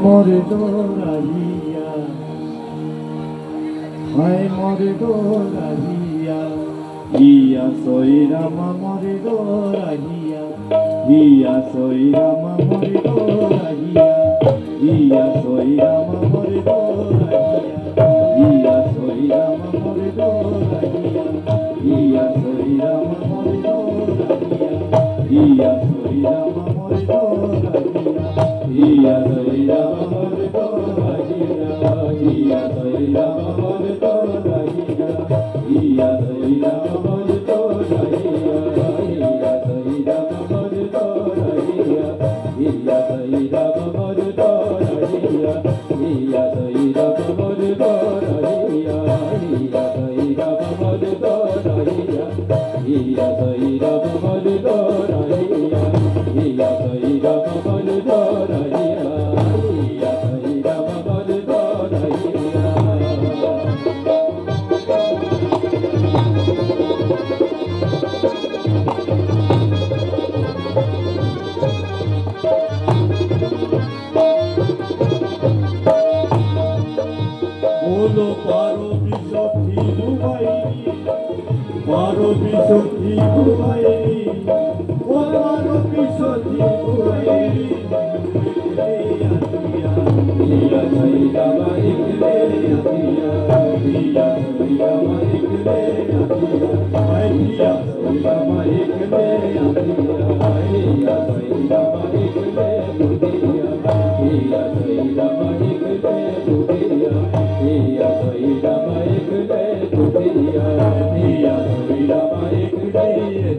মরে দোরাইয়া হায় মরে দোরাইয়া হিয়া সইরামা মরে দোরাইয়া হিয়া সইরামা মরে দোরাইয়া হিয়া সইরামা মরে দোরাইয়া হিয়া সইরামা মরে দোরাইয়া হিয়া সইরামা মরে দোরাইয়া হিয়া সইরামা মরে দোরাইয়া হিয়া সইরামা মরে দোরাইয়া হিয়া সইরামা মরে দোরাইয়া হিয়া সইরামা মরে দোরাইয়া হিয়া সইরামা মরে দোরাইয়া হিয়া সইরামা মরে দোরাইয়া হিয়া সইরামা মরে দোরাইয়া হিয়া সইরামা মরে দোরাইয়া হিয়া সইরামা মরে দোরাইয়া হিয়া সইরামা মরে দোরাইয়া হিয়া সইরামা মরে দোরাইয়া বলো পারো বিশক্তি ডুবাইনি পারো বিশক্তি ডুবাইনি পারো বিশক্তি ডুবাইনি হিয়া সইরামা একলে আহিয়া হিয়া সইরামা একলে আহিয়া হিয়া সইরামা একলে আহিয়া হিয়া সইরামা একলে বুদিয়া হিয়া সইরামা একলে বুদিয়া হিয়া সইরামা একলে বুদিয়া হিয়া সইরামা একলে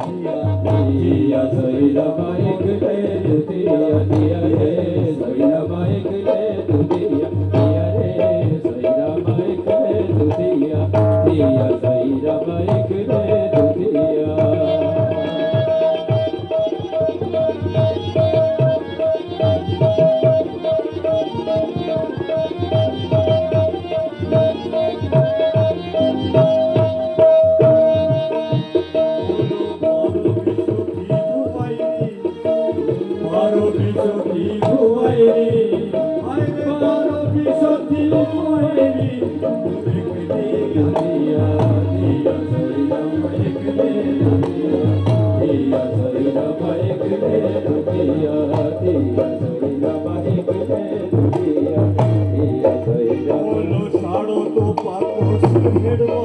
জিয়া হিয়া সইরামা একলে বুদিয়া হিয়া রে সইরামা একলে বুদিয়া হিয়া রে সইরামা একলে বুদিয়া হিয়া সইরামা একলে বুদিয়া পারো বিশক্তি ডুবাইনি পারো বিশক্তি ডুবাইনি একলে আহিয়া হিয়া সইরামা একলে আহিয়া হিয়া সইরামা একলে আহিয়া হিয়া সইরামা একলে আহিয়া হিয়া সইরামা বলো সাড়ো তো পাকো সেড়वा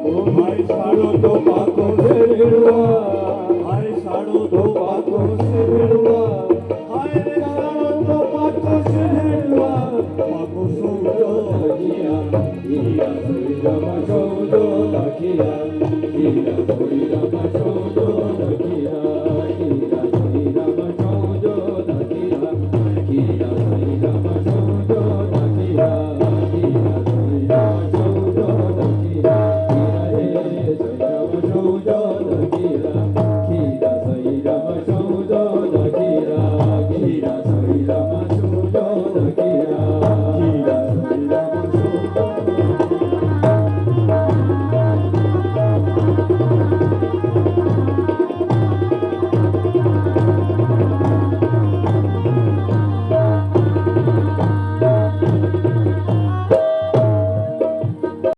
ও ভাই সাড়ো তো পাকো সেড়वा ভাই সাড়ো তো পাকো সেড়वा হায় রে সাড়ো তো পাকো সেড়वा পাকো সৌজো লাগিয়া হিয়া সইরামা সৌজো লাগিয়া হিয়া সইরামা সৌজো